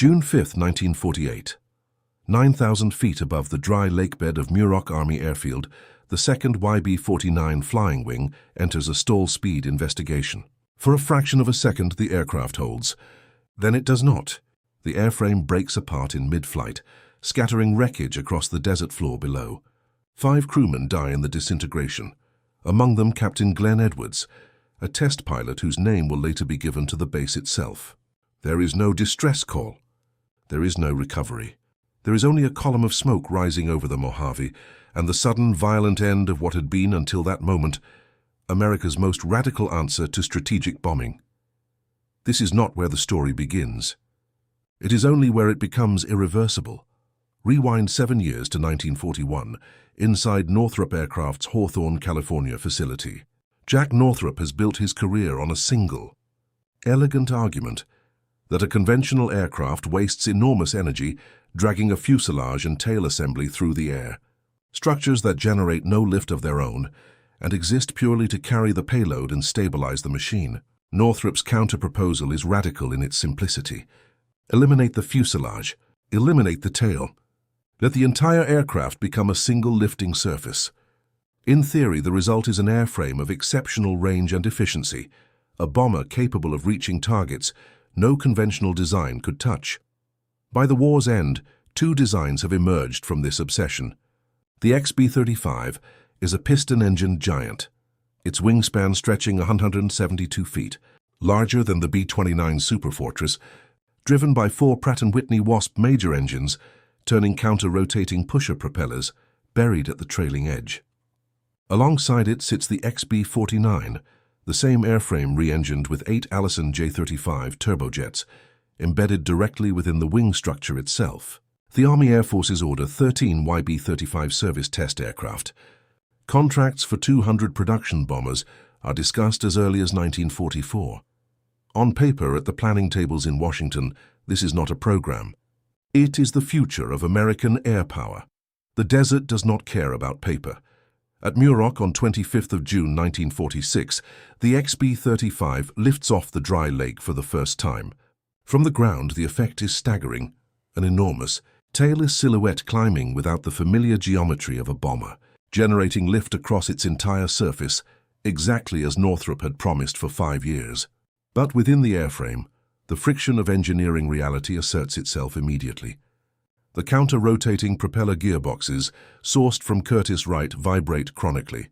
June 5, 1948. 9,000 feet above the dry lakebed of Muroc Army Airfield, the second YB-49 flying wing enters a stall speed investigation. For a fraction of a second, the aircraft holds. Then it does not. The airframe breaks apart in mid-flight, scattering wreckage across the desert floor below. 5 crewmen die in the disintegration, among them Captain Glen Edwards, a test pilot whose name will later be given to the base itself. There is no distress call. There is no recovery. There is only a column of smoke rising over the Mojave, and the sudden, violent end of what had been, until that moment, America's most radical answer to strategic bombing. This is not where the story begins. It is only where it becomes irreversible. Rewind 7 years to 1941, inside Northrop Aircraft's Hawthorne, California facility. Jack Northrop has built his career on a single, elegant argument that a conventional aircraft wastes enormous energy dragging a fuselage and tail assembly through the air, structures that generate no lift of their own and exist purely to carry the payload and stabilize the machine. Northrop's counter-proposal is radical in its simplicity. Eliminate the fuselage, eliminate the tail. Let the entire aircraft become a single lifting surface. In theory, the result is an airframe of exceptional range and efficiency, a bomber capable of reaching targets no conventional design could touch. By the war's end, 2 designs have emerged from this obsession. The XB-35 is a piston-engined giant, its wingspan stretching 172 feet, larger than the B-29 Superfortress, driven by 4 Pratt & Whitney Wasp major engines, turning counter-rotating pusher propellers buried at the trailing edge. Alongside it sits the XB-49, the same airframe re-engined with 8 Allison J-35 turbojets, embedded directly within the wing structure itself. The Army Air Forces order 13 YB-35 service test aircraft. Contracts for 200 production bombers are discussed as early as 1944. On paper, at the planning tables in Washington, this is not a program. It is the future of American air power. The desert does not care about paper. At Muroc on 25th of June 1946, the XB-35 lifts off the dry lake for the first time. From the ground, the effect is staggering, an enormous, tailless silhouette climbing without the familiar geometry of a bomber, generating lift across its entire surface, exactly as Northrop had promised for 5 years. But within the airframe, the friction of engineering reality asserts itself immediately. The counter-rotating propeller gearboxes, sourced from Curtiss-Wright, vibrate chronically.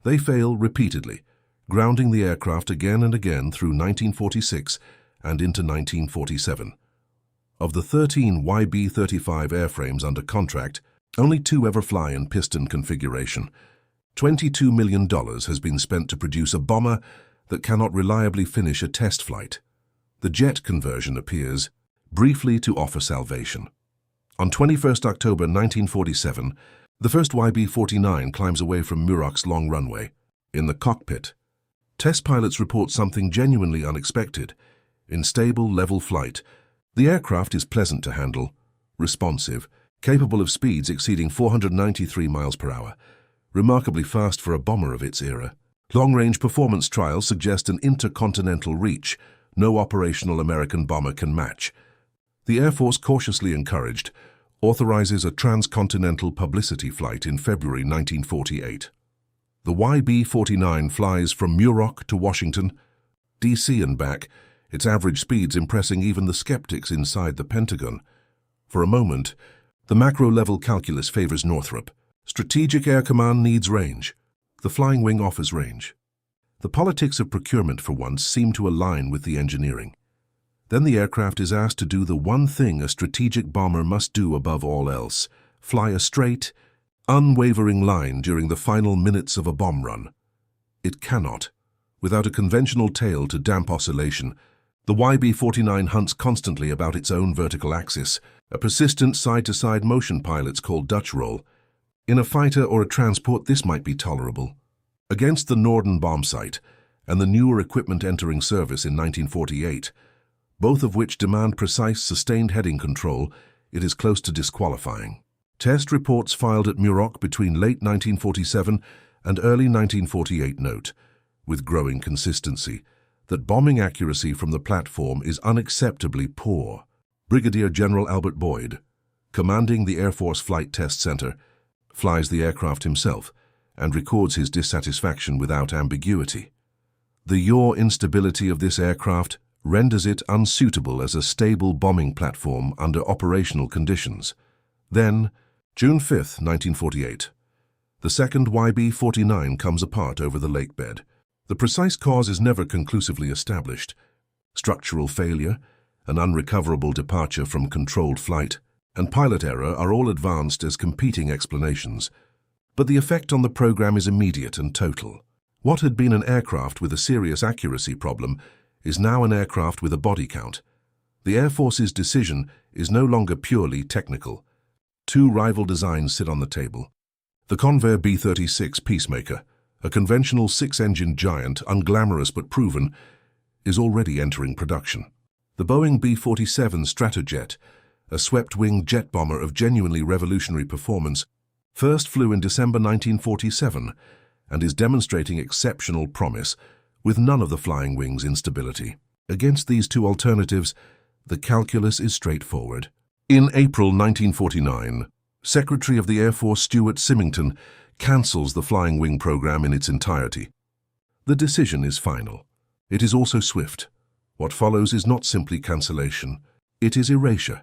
They fail repeatedly, grounding the aircraft again and again through 1946 and into 1947. Of the 13 YB-35 airframes under contract, only 2 ever fly in piston configuration. $22 million has been spent to produce a bomber that cannot reliably finish a test flight. The jet conversion appears briefly to offer salvation. On 21st October 1947, the first YB-49 climbs away from Muroc's long runway. In the cockpit, test pilots report something genuinely unexpected. In stable, level flight, the aircraft is pleasant to handle, responsive, capable of speeds exceeding 493 miles per hour, remarkably fast for a bomber of its era. Long-range performance trials suggest an intercontinental reach no operational American bomber can match. The Air Force, cautiously encouraged, authorizes a transcontinental publicity flight in February 1948. The YB-49 flies from Muroc to Washington, D.C. and back, its average speeds impressing even the skeptics inside the Pentagon. For a moment, the macro-level calculus favors Northrop. Strategic Air Command needs range. The flying wing offers range. The politics of procurement for once seem to align with the engineering. Then the aircraft is asked to do the one thing a strategic bomber must do above all else: fly a straight, unwavering line during the final minutes of a bomb run. It cannot. Without a conventional tail to damp oscillation, the YB-49 hunts constantly about its own vertical axis, a persistent side-to-side motion pilots call Dutch roll. In a fighter or a transport, this might be tolerable. Against the Norden bomb site and the newer equipment entering service in 1948, both of which demand precise, sustained heading control, it is close to disqualifying. Test reports filed at Muroc between late 1947 and early 1948 note, with growing consistency, that bombing accuracy from the platform is unacceptably poor. Brigadier General Albert Boyd, commanding the Air Force Flight Test Center, flies the aircraft himself and records his dissatisfaction without ambiguity. The yaw instability of this aircraft renders it unsuitable as a stable bombing platform under operational conditions. Then, June 5, 1948, the second YB-49 comes apart over the lake bed. The precise cause is never conclusively established. Structural failure, an unrecoverable departure from controlled flight, and pilot error are all advanced as competing explanations. But the effect on the program is immediate and total. What had been an aircraft with a serious accuracy problem is now an aircraft with a body count. The Air Force's decision is no longer purely technical. Two rival designs sit on the table. The Convair B-36 Peacemaker, a conventional six-engine giant, unglamorous but proven, is already entering production. The Boeing B-47 Stratojet, a swept-wing jet bomber of genuinely revolutionary performance, first flew in December 1947 and is demonstrating exceptional promise with none of the flying wing's instability. Against these two alternatives, the calculus is straightforward. In April 1949, Secretary of the Air Force Stuart Symington cancels the flying wing program in its entirety. The decision is final. It is also swift. What follows is not simply cancellation, it is erasure.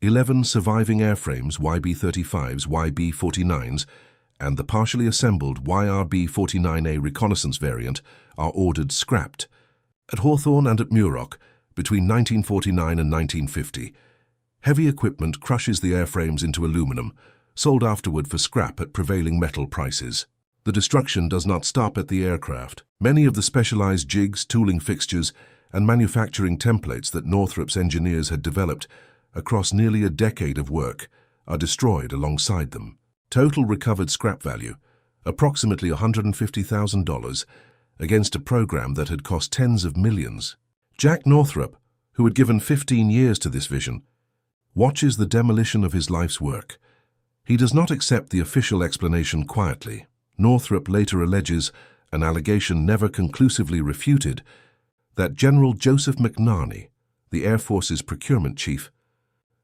11 surviving airframes, YB-35s, YB-49s, and the partially assembled YRB-49A reconnaissance variant are ordered scrapped. At Hawthorne and at Muroc, between 1949 and 1950, heavy equipment crushes the airframes into aluminum, sold afterward for scrap at prevailing metal prices. The destruction does not stop at the aircraft. Many of the specialized jigs, tooling fixtures, and manufacturing templates that Northrop's engineers had developed across nearly a decade of work are destroyed alongside them. Total recovered scrap value, approximately $150,000, against a program that had cost tens of millions. Jack Northrop, who had given 15 years to this vision, watches the demolition of his life's work. He does not accept the official explanation quietly. Northrop later alleges, an allegation never conclusively refuted, that General Joseph McNarney, the Air Force's procurement chief,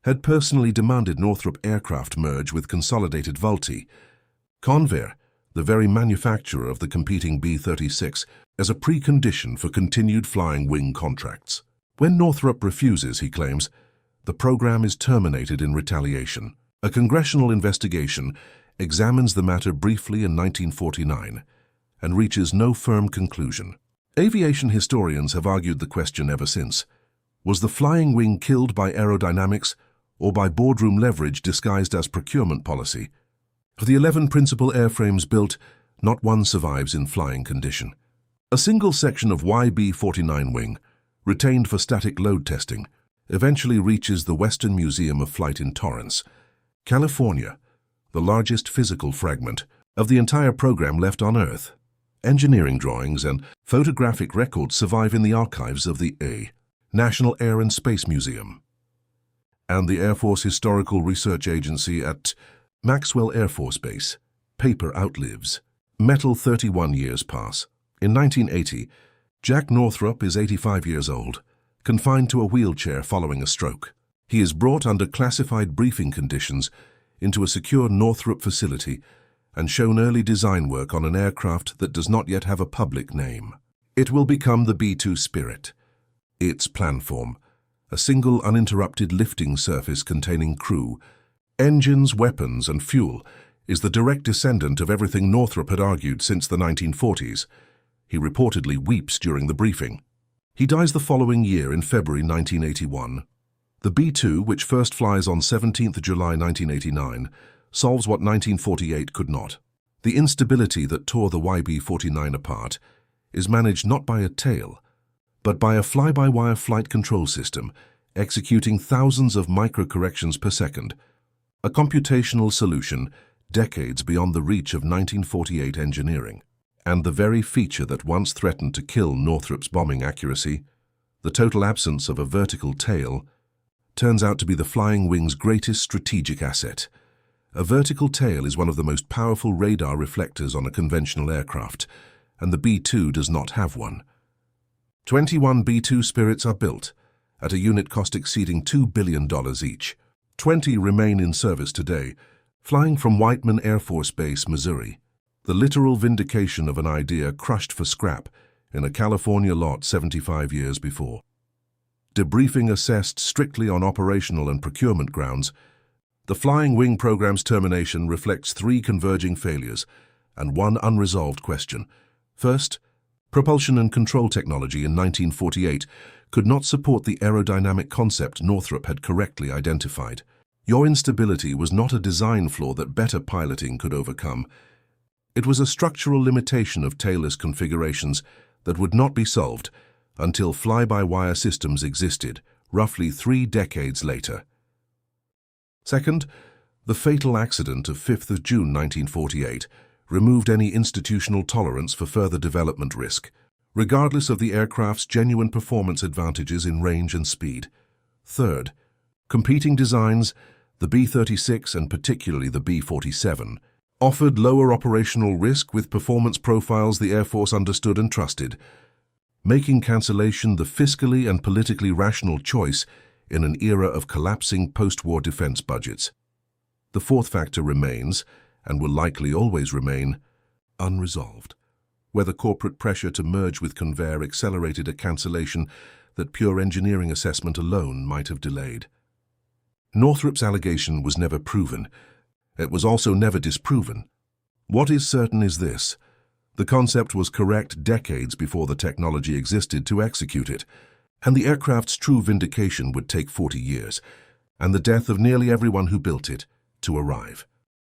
had personally demanded Northrop Aircraft merge with Consolidated Vultee, Convair, the very manufacturer of the competing B-36, as a precondition for continued flying wing contracts. When Northrop refuses, he claims, the program is terminated in retaliation. A congressional investigation examines the matter briefly in 1949 and reaches no firm conclusion. Aviation historians have argued the question ever since. Was the flying wing killed by aerodynamics or by boardroom leverage disguised as procurement policy? Of the 11 principal airframes built, not one survives in flying condition. A single section of YB-49 wing, retained for static load testing, eventually reaches the Western Museum of Flight in Torrance, California, the largest physical fragment of the entire program left on Earth. Engineering drawings and photographic records survive in the archives of the National Air and Space Museum and the Air Force Historical Research Agency at Maxwell Air Force Base. Paper outlives. Metal 31 years pass. In 1980, Jack Northrop is 85 years old, confined to a wheelchair following a stroke. He is brought under classified briefing conditions into a secure Northrop facility and shown early design work on an aircraft that does not yet have a public name. It will become the B-2 Spirit. Its planform, a single uninterrupted lifting surface containing crew, engines, weapons, and fuel, is the direct descendant of everything Northrop had argued since the 1940s. He reportedly weeps during the briefing. He dies the following year in February 1981. The B-2, which first flies on 17th July 1989, solves what 1948 could not. The instability that tore the YB-49 apart is managed not by a tail, but by a fly-by-wire flight control system executing thousands of micro-corrections per second, a computational solution decades beyond the reach of 1948 engineering. And the very feature that once threatened to kill Northrop's bombing accuracy, the total absence of a vertical tail, turns out to be the flying wing's greatest strategic asset. A vertical tail is one of the most powerful radar reflectors on a conventional aircraft, and the B-2 does not have one. 21 B-2 Spirits are built, at a unit cost exceeding $2 billion each. 20 remain in service today, flying from Whiteman Air Force Base, Missouri. The literal vindication of an idea crushed for scrap in a California lot 75 years before. Debriefing assessed strictly on operational and procurement grounds, the Flying Wing program's termination reflects 3 converging failures and 1 unresolved question. First, propulsion and control technology in 1948 could not support the aerodynamic concept Northrop had correctly identified. Yaw instability was not a design flaw that better piloting could overcome. It was a structural limitation of tailless configurations that would not be solved until fly-by-wire systems existed, roughly 3 decades later. Second, the fatal accident of 5th of June 1948 removed any institutional tolerance for further development risk, regardless of the aircraft's genuine performance advantages in range and speed. Third, competing designs, the B-36 and particularly the B-47, offered lower operational risk with performance profiles the Air Force understood and trusted, making cancellation the fiscally and politically rational choice in an era of collapsing post-war defense budgets. The fourth factor remains, and will likely always remain, unresolved. Whether corporate pressure to merge with Convair accelerated a cancellation that pure engineering assessment alone might have delayed. Northrop's allegation was never proven. It was also never disproven. What is certain is this: the concept was correct decades before the technology existed to execute it, and the aircraft's true vindication would take 40 years, and the death of nearly everyone who built it, to arrive.